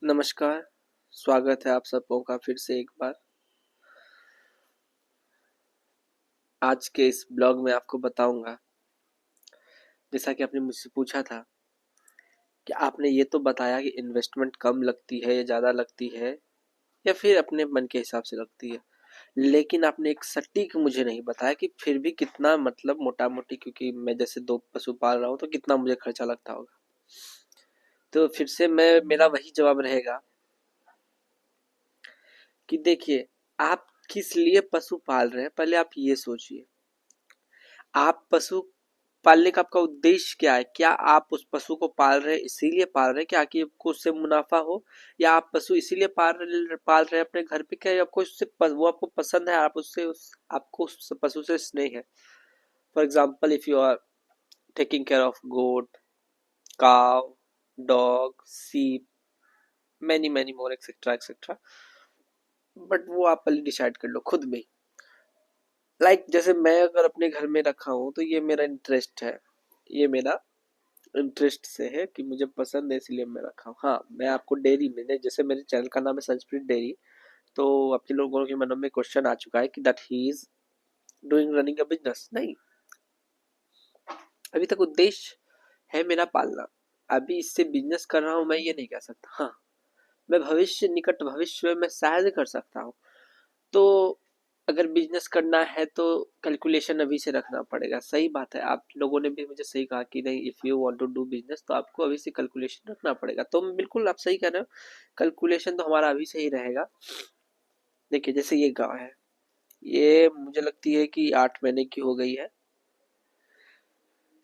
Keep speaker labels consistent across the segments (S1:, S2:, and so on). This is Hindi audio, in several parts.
S1: नमस्कार, स्वागत है आप सबों का फिर से एक बार। आज के इस ब्लॉग में आपको बताऊंगा, जैसा कि आपने मुझसे पूछा था कि आपने ये तो बताया कि इन्वेस्टमेंट कम लगती है या ज़्यादा लगती है या फिर अपने मन के हिसाब से लगती है। लेकिन आपने एक सटीक मुझे नहीं बताया कि फिर भी कितना, मतलब मोटा-मोटी, क्योंकि मैं जैसे 2 पशु पाल रहा हूँ तो कितना मुझे खर्चा लगता होगा। तो फिर से मेरा वही जवाब रहेगा कि देखिए, आप किस लिए पशु पाल रहे हैं, पहले आप ये सोचिए। आप पशु पालने का आपका उद्देश्य क्या है? क्या आप उस पशु को पाल रहे हैं इसीलिए पाल रहे हैं कि आकि आपको उससे मुनाफा हो, या आप पशु इसीलिए पाल रहे हैं अपने घर पे क्या आपको उससे वो आपको पसंद है, आप उससे आपको उस पशु से स्नेह है। For example, if you are taking care of goat, cow, dog, sheep, many many more etcetera etcetera, but वो आप पहले डिसाइड कर लो खुद में। जैसे मैं अगर अपने घर में रखा हूँ तो ये मेरा इंटरेस्ट है, ये मेरा इंटरेस्ट से है कि मुझे पसंद है इसलिए मैं रखा हूँ। हाँ, मैं आपको डेयरी में, जैसे मेरे चैनल का नाम है संस्कृत डेयरी, तो आपके लोगों के मनों में क्वेश्चन आ चुका है कि that he is doing running a business. नहीं, अभी तक उद्देश्य है मेरा पालना। अभी इससे बिजनेस कर रहा हूँ मैं ये नहीं कह सकता। हाँ, मैं भविष्य, निकट भविष्य में मैं शायद कर सकता हूँ। तो अगर बिजनेस करना है तो कैलकुलेशन अभी से रखना पड़ेगा। सही बात है, आप लोगों ने भी मुझे सही कहा कि नहीं, if you want to do business तो आपको अभी से कैलकुलेशन रखना पड़ेगा। तो बिल्कुल आप सही कह रहे हो, कैलकुलेशन तो हमारा अभी से ही रहेगा। देखिए, जैसे ये गाय है, ये मुझे लगती है कि 8 महीने की हो गई है।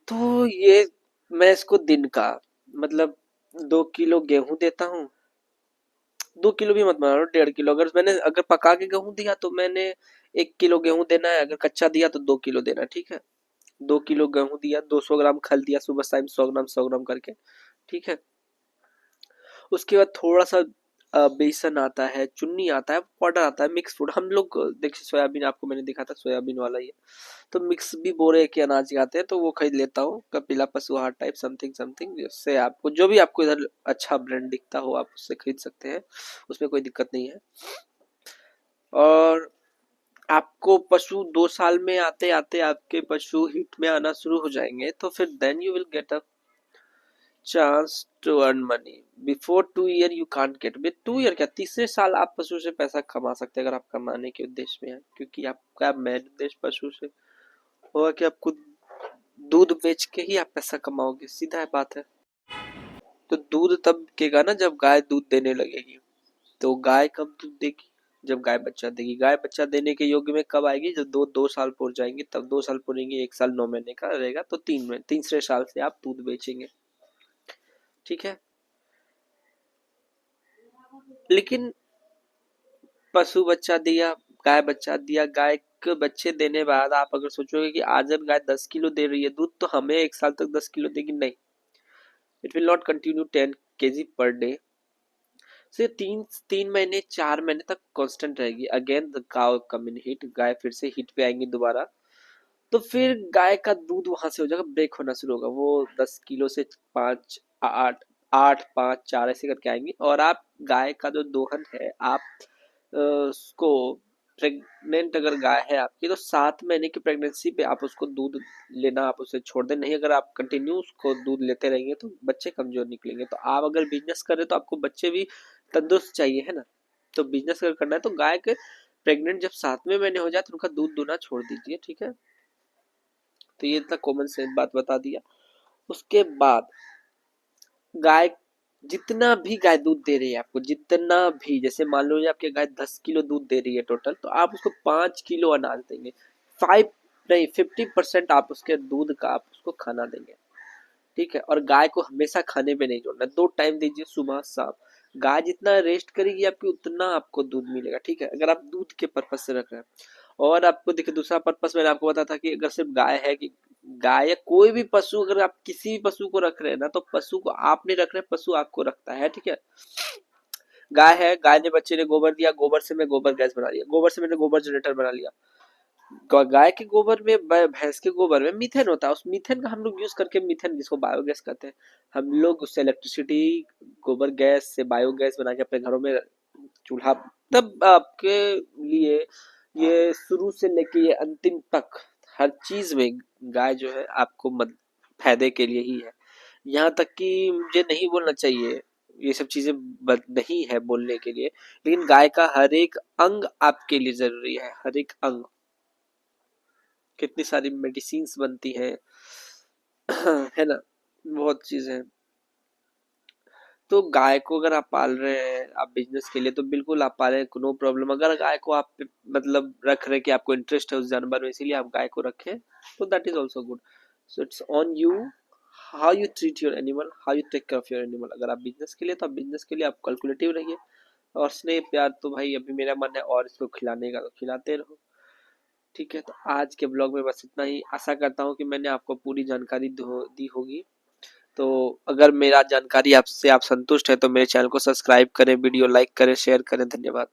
S1: तो ये मैं इसको दिन का, मतलब 2 किलो गेहूं देता हूँ। 2 किलो भी मत मानो, 1.5 किलो। अगर पका के गेहूं दिया तो मैंने 1 किलो गेहूं देना है, अगर कच्चा दिया तो 2 किलो देना है, ठीक है। 2 किलो गेहूं दिया, 200 ग्राम खल दिया सुबह टाइम, 100 ग्राम करके, ठीक है। उसके बाद थोड़ा सा बेसन आता है, चुन्नी आता है, पाउडर आता है, मिक्स फूड। हम लोग देखिए, सोयाबीन आपको मैंने दिखा था, सोयाबीन वाला ही है। तो मिक्स भी बोरे के अनाज के आते हैं, तो वो खरीद लेता हूँ, कपिला पशु आहार टाइप समथिंग समथिंग, जिससे आपको जो भी आपको इधर अच्छा ब्रांड दिखता हो आप उससे खरीद सकते हैं, उसमें कोई दिक्कत नहीं है। और आपको पशु 2 साल में आते आते आपके पशु हिट में आना शुरू हो जाएंगे, तो फिर then you will get a chance to earn money. Before 2 year you can't get. With 2 year क्या, तीसरे साल आप पशु से पैसा कमा सकते हैं, अगर आप कमाने के उद्देश्य में है, क्योंकि आपका मेन उद्देश्य पशु से होगा कि आपको दूध बेच के ही आप पैसा कमाओगे, सीधा है बात है। तो दूध तब बिकेगा ना जब गाय दूध देने लगेगी। तो गाय कब दूध देगी? जब गाय बच्चा देगी। गाय बच्चा देने के योग्य में कब आएगी? जब दो दो साल पूर जाएंगे, तब 2 साल पूरेंगे, 1 साल 9 महीने का रहेगा, तो तीसरे साल से आप दूध बेचेंगे, ठीक है। लेकिन पशु बच्चा दिया, गाय बच्चा दिया, गाय के बच्चे देने बाद आप अगर सोचोगे कि आज जब गाय 10 किलो दे रही है दूध, तो हमें 1 साल तक 10 किलो देगी, नहीं। It will not continue 10 kg per day. से 3 महीने 4 महीने तक कांस्टेंट रहेगी। Again the cow come in heat, गाय फिर से हिट पे आएंगी दोबारा। तो फिर गाय का दूध वहां से हो जाएगा, ब्रेक होना शुरू होगा। वो 10 किलो से 5, 8, 8, 5, 4 ऐसे करके आएंगी। और आप गाय का जो दोहन है, आप उसको, प्रेग्नेंट अगर गाय है आपकी, तो 7 महीने की प्रेगनेंसी पे आप उसको दूध लेना, आप उसे छोड़ दें। नहीं, अगर आप कंटिन्यू उसको दूध लेते रहेंगे तो बच्चे कमजोर निकलेंगे। तो आप अगर बिजनेस कर रहे हो तो आपको बच्चे भी तंदुरुस्त चाहिए, है ना। तो बिजनेस अगर करना है तो गाय के प्रेग्नेंट जब 7वें महीने हो जाए तो उनका दूध दूना छोड़ दीजिए, ठीक है। तो ये इतना कॉमन सेंस बात बता दिया। उसके बाद गाय, जितना भी गाय दूध दे रही है आपको, जितना भी, जैसे मान लो आपकी गाय 10 किलो दूध दे रही है टोटल, तो आप उसको 5 किलो अनाज देंगे। 50% आप उसके दूध का आप उसको खाना देंगे, ठीक है। और गाय को हमेशा खाने पे नहीं जोड़ना, 2 टाइम दीजिए, सुबह शाम। गाय जितना रेस्ट करेगी आपकी, उतना आपको दूध मिलेगा, ठीक है, अगर आप दूध के पर्पज से रख रहे हैं। और आपको देखिए, दूसरा पर्पस मैंने आपको बताया था कि अगर सिर्फ गाय है, कि गाय या कोई भी पशु, अगर आप किसी भी पशु को रख रहे हैं ना, तो पशु को आप नहीं रख रहे, पशु आपको रखता है, ठीक है। गाय है, गाय ने बच्चे ने गोबर दिया, गोबर से मैं गोबर गैस बना लिया, गोबर से मैंने गोबर जनरेटर बना लिया। गाय के गोबर में, भैंस के गोबर में मीथेन होता है। उस मीथेन का हम लोग यूज करके, मीथेन जिसको बायोगैस कहते हैं, हम लोग उससे इलेक्ट्रिसिटी, गोबर गैस से बायोगैस बना के अपने घरों में चूल्हा। तब आपके लिए ये शुरू से लेके ये अंतिम तक हर चीज में गाय जो है आपको फायदे के लिए ही है। यहाँ तक कि मुझे नहीं बोलना चाहिए, ये सब चीजें नहीं है बोलने के लिए, लेकिन गाय का हर एक अंग आपके लिए जरूरी है, हर एक अंग। कितनी सारी मेडिसिन्स बनती हैं है ना, बहुत चीजें हैं। तो गाय को अगर आप पाल रहे हैं आप बिजनेस के लिए, तो बिल्कुल आप पालें, नो प्रॉब्लम। अगर गाय को आप मतलब रख रहे हैं कि आपको इंटरेस्ट है उस जानवर में, इसीलिए आप गाय को रखें, तो that is also good. So it's on you, how you treat your animal, how you take care of your animal. अगर आप बिजनेस के लिए, तो आप बिजनेस के लिए आप कैलकुलेटिव रहिए, और स्नेह प्यार तो भाई अभी मेरा मन है और इसको खिलाने का, तो खिलाते रहो। ठीक है, तो आज के ब्लॉग में बस इतना ही। आशा करता हूँ कि मैंने आपको पूरी जानकारी दी होगी। तो अगर मेरा जानकारी आपसे आप संतुष्ट है, तो मेरे चैनल को सब्सक्राइब करें, वीडियो लाइक करें, शेयर करें। धन्यवाद।